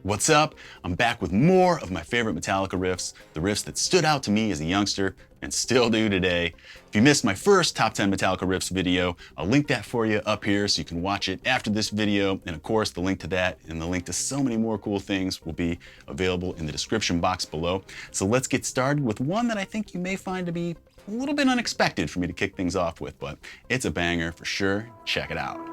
What's up? I'm back with more of my favorite Metallica riffs, the riffs that stood out to me as a youngster and still do today. If you missed my first Top 10 Metallica Riffs video, I'll link that for you up here so you can watch it after this video. And of course, the link to that and the link to so many more cool things will be available in the description box below. So let's get started with one that I think you may find to be a little bit unexpected for me to kick things off with, but it's a banger for sure. Check it out.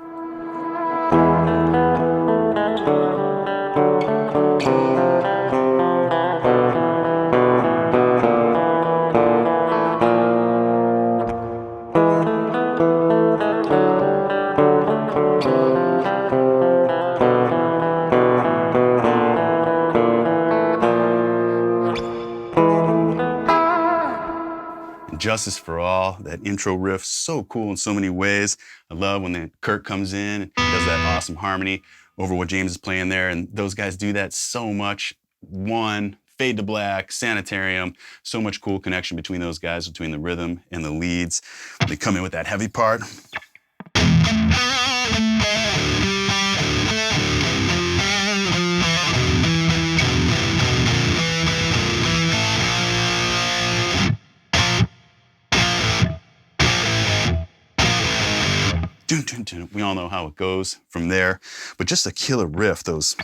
Justice for All, that intro riff, so cool in so many ways. I love when Kurt comes in and does that awesome harmony over what James is playing there, and those guys do that so much. One, Fade to Black, Sanitarium, so much cool connection between those guys, between the rhythm and the leads. They come in with that heavy part. We all know how it goes from there, but just a killer riff. Those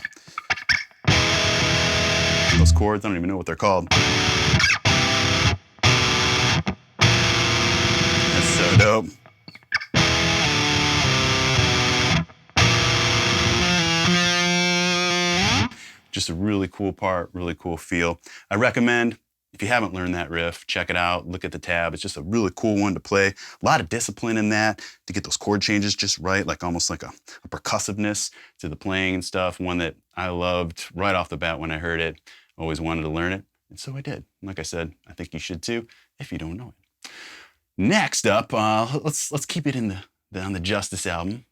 chords, I don't even know what they're called. That's so dope. Just a really cool part, really cool feel. I recommend, if you haven't learned that riff, check it out, look at the tab. It's just a really cool one to play. A lot of discipline in that to get those chord changes just right, like almost like a percussiveness to the playing and stuff. One that I loved right off the bat when I heard it. Always wanted to learn it, and so I did. Like I said, I think you should too, if you don't know it. Next up, let's keep it on the Justice album.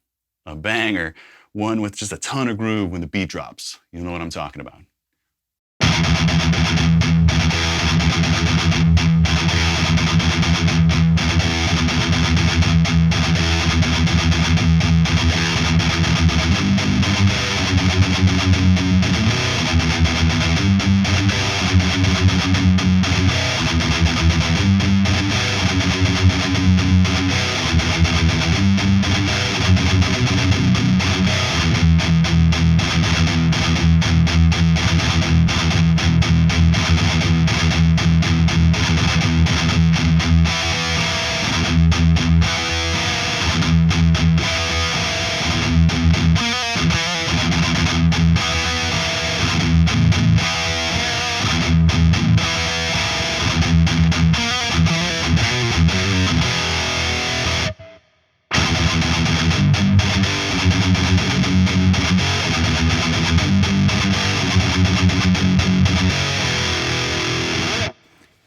A banger, one with just a ton of groove when the beat drops. You know what I'm talking about.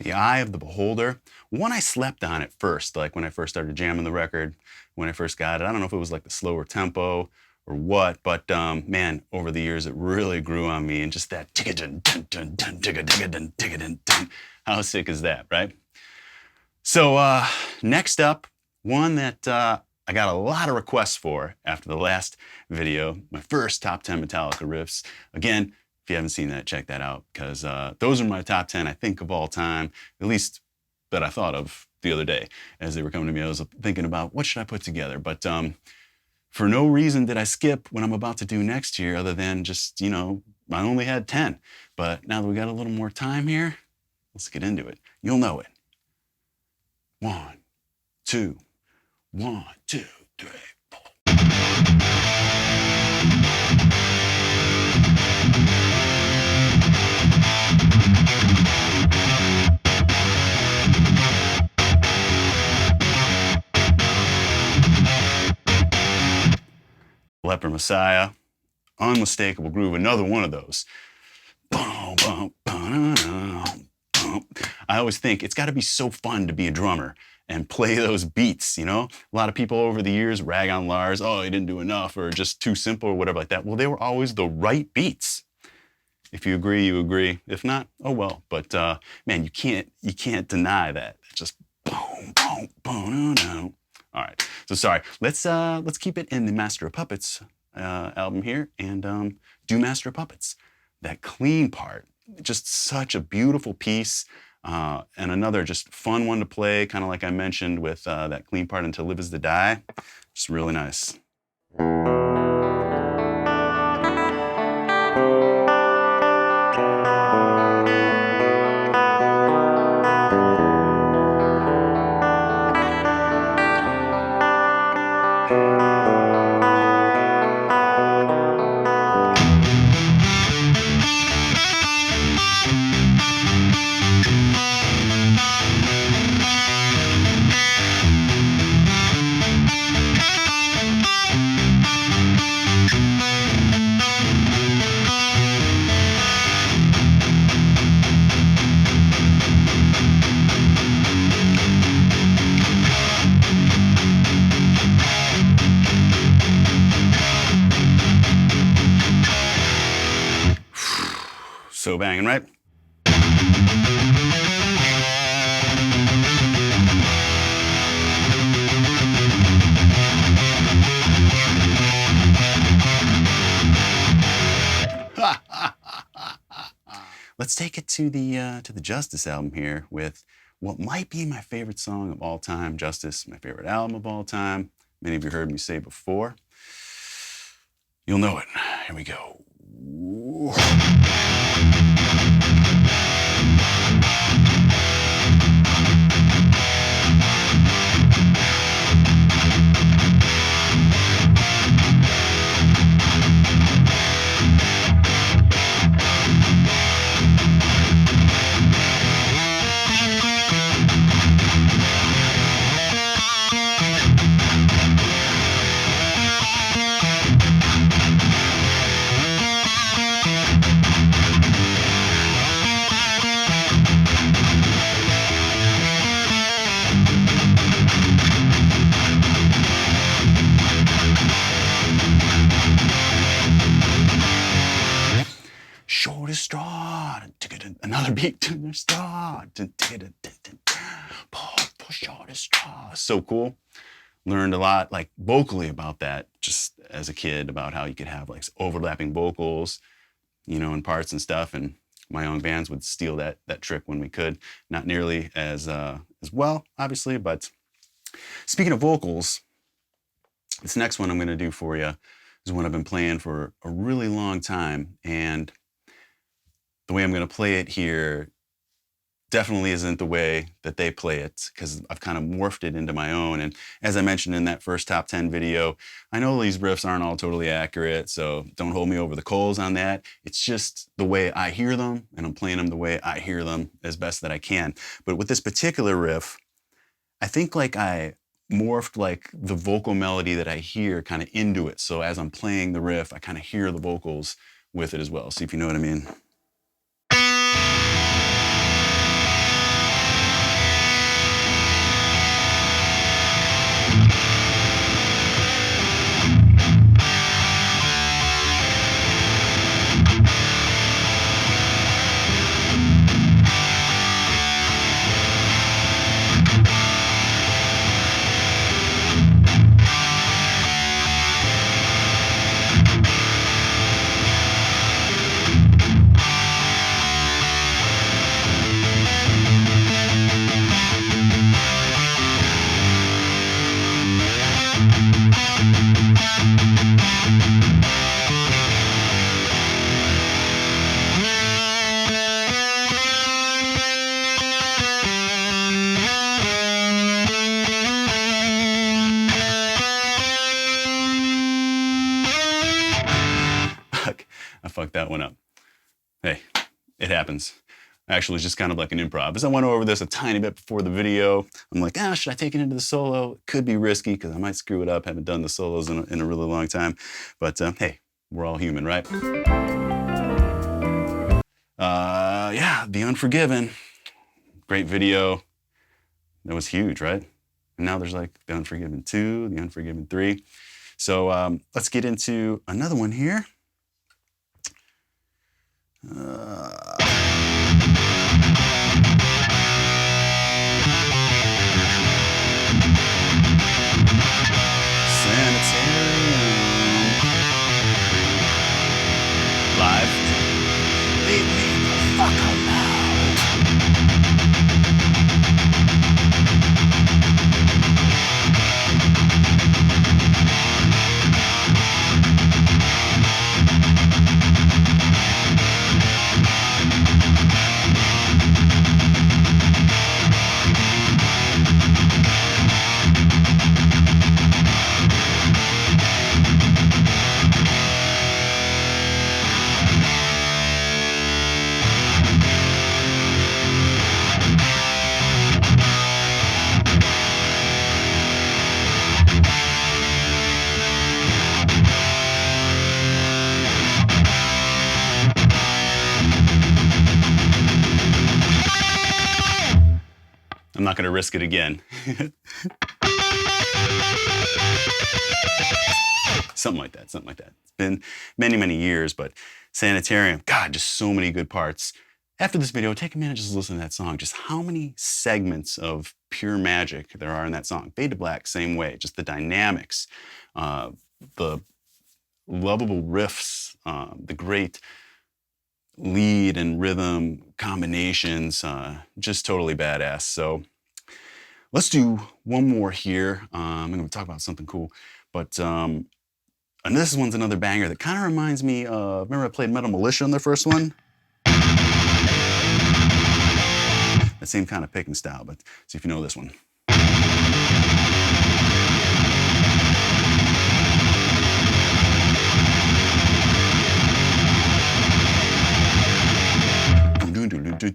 The Eye of the Beholder, one I slept on at first, like when I first started jamming the record, when I first got it. I don't know if it was like the slower tempo or what, but man, over the years it really grew on me, and just that how sick is that, right? So next up, one that I got a lot of requests for after the last video, my first top 10 Metallica riffs. Again, if you haven't seen that, check that out, because those are my top 10, I think, of all time, at least that I thought of the other day as they were coming to me. I was thinking about what should I put together, but for no reason did I skip what I'm about to do next year, other than just, you know, I only had 10. But now that we got a little more time here, let's get into it. You'll know it. 1, 2, 1, 2, 3, 4. Leper Messiah, unmistakable groove, another one of those. I always think it's got to be so fun to be a drummer and play those beats, you know? A lot of people over the years rag on Lars, oh, he didn't do enough, or just too simple, or whatever like that. Well, they were always the right beats. If you agree, you agree. If not, oh well. But man, you can't deny that. It's just boom, boom, boom, no. All right. So sorry. Let's keep it in the Master of Puppets album here, and do Master of Puppets. that clean part. Just such a beautiful piece. And another just fun one to play, kind of like I mentioned with that clean part in To Live Is To Die. Just really nice. So banging, right? Let's take it to the Justice album here with what might be my favorite song of all time. Justice, my favorite album of all time. Many of you heard me say before. You'll know it. Here we go. Shortest straw, another beat to the straw, pull shortest straw. So cool. Learned a lot, like vocally, about that just as a kid, about how you could have like overlapping vocals, you know, in parts and stuff. And my own bands would steal that trick when we could. Not nearly as well, obviously. But speaking of vocals, this next one I'm going to do for you is one I've been playing for a really long time, and the way I'm going to play it here definitely isn't the way that they play it, because I've kind of morphed it into my own. And as I mentioned in that first top 10 video, I know these riffs aren't all totally accurate, so don't hold me over the coals on that. It's just the way I hear them, and I'm playing them the way I hear them as best that I can. But with this particular riff, I think like I morphed like the vocal melody that I hear kind of into it. So as I'm playing the riff, I kind of hear the vocals with it as well. See if you know what I mean. I fucked that one up. Hey, it happens. Actually, it's just kind of like an improv. As I went over this a tiny bit before the video, I'm like, should I take it into the solo? It could be risky because I might screw it up. Haven't done the solos in a really long time. But hey, we're all human, right? Yeah, The Unforgiven. Great video. That was huge, right? And now there's like The Unforgiven 2, The Unforgiven 3. So let's get into another one here. Sanitarium. Live. I'm not gonna risk it again. Something like that, something like that. It's been many, many years, but Sanitarium, God, just so many good parts. After this video, take a minute, just listen to that song. Just how many segments of pure magic there are in that song. Fade to Black, same way. Just the dynamics, the lovable riffs, the great lead and rhythm combinations, just totally badass. So let's do one more here. I'm going to talk about something cool, but and this one's another banger that kind of reminds me of, remember I played Metal Militia on their first one? That same kind of picking style, but see if you know this one. I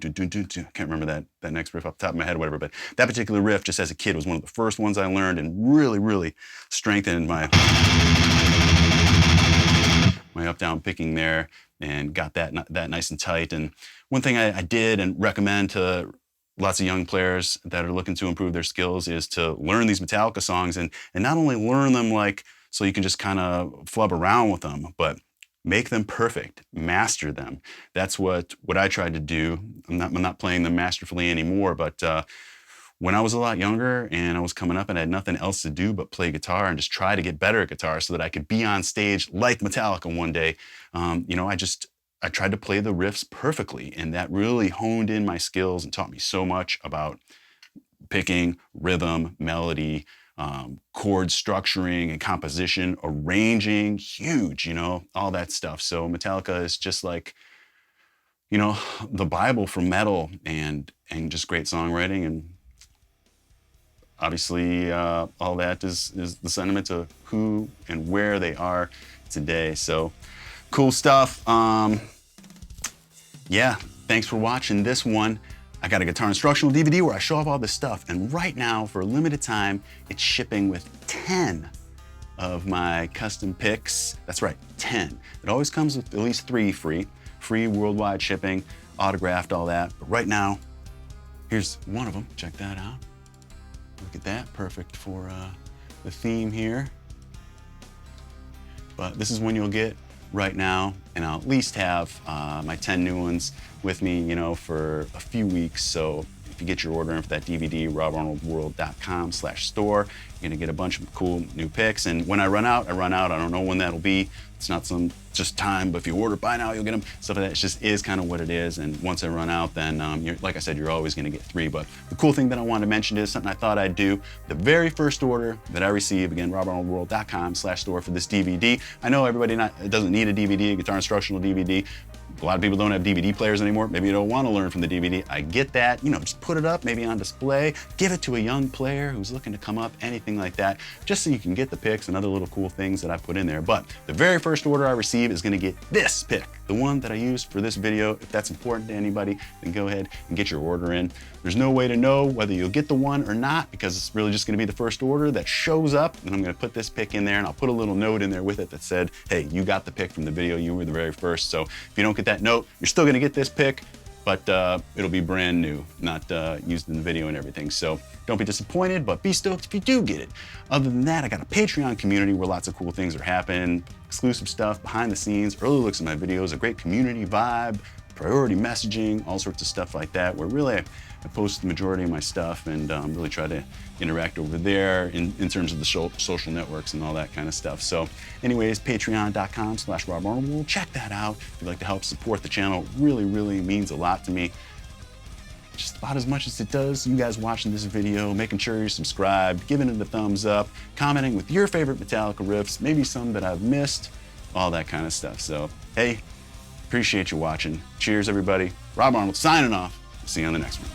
can't remember that next riff off the top of my head or whatever, but that particular riff, just as a kid, was one of the first ones I learned and really, really strengthened my up-down picking there and got that nice and tight. And one thing I did and recommend to lots of young players that are looking to improve their skills is to learn these Metallica songs and not only learn them like so you can just kind of flub around with them, but make them perfect, master them. That's what I tried to do. I'm not playing them masterfully anymore, but when I was a lot younger and I was coming up and I had nothing else to do but play guitar and just try to get better at guitar so that I could be on stage like Metallica one day, you know, I tried to play the riffs perfectly, and that really honed in my skills and taught me so much about picking, rhythm, melody, chord structuring and composition, arranging, huge, you know, all that stuff. So Metallica is just like, you know, the Bible for metal and just great songwriting, and obviously all that is the sentiment to who and where they are today. So cool stuff. Yeah, thanks for watching this one. I got a guitar instructional DVD where I show off all this stuff, and right now, for a limited time, it's shipping with 10 of my custom picks. That's right, 10. It always comes with at least 3 free worldwide shipping, autographed, all that. But right now, here's one of them. Check that out. Look at that, perfect for the theme here. But this is one you'll get right now, and I'll at least have my 10 new ones with me, you know, for a few weeks. So if you get your order in for that DVD, robarnoldworld.com/store, you're gonna get a bunch of cool new picks. And when I run out, I run out. I don't know when that'll be. It's not some just time, but if you order by now, you'll get them. Stuff like that. It just is kind of what it is. And once I run out, then like I said, you're always gonna get 3. But the cool thing that I wanted to mention is something I thought I'd do. The very first order that I receive, again, robarnoldworld.com/store for this DVD. I know everybody doesn't need a DVD, a guitar instructional DVD. A lot of people don't have DVD players anymore. Maybe you don't want to learn from the DVD. I get that. You know, just put it up, maybe on display. Give it to a young player who's looking to come up, anything like that, just so you can get the picks and other little cool things that I put in there. But the very first order I receive is going to get this pick, the one that I used for this video. If that's important to anybody, then go ahead and get your order in. There's no way to know whether you'll get the one or not, because it's really just going to be the first order that shows up, and I'm going to put this pick in there, and I'll put a little note in there with it that said, hey, you got the pick from the video. You were the very first. So if you don't get that note, you're still going to get this pick, but it'll be brand new, not used in the video and everything. So don't be disappointed, but be stoked if you do get it. Other than that, I got a Patreon community where lots of cool things are happening, exclusive stuff, behind the scenes, early looks at my videos, a great community vibe, priority messaging, all sorts of stuff like that, where really I post the majority of my stuff and really try to interact over there in terms of the social networks and all that kind of stuff. So anyways, patreon.com/RobArnoldWorld. Check that out if you'd like to help support the channel. It really, really means a lot to me. Just about as much as it does you guys watching this video, making sure you're subscribed, giving it a thumbs up, commenting with your favorite Metallica riffs, maybe some that I've missed, all that kind of stuff. So, hey, appreciate you watching. Cheers, everybody. Rob Arnold signing off. See you on the next one.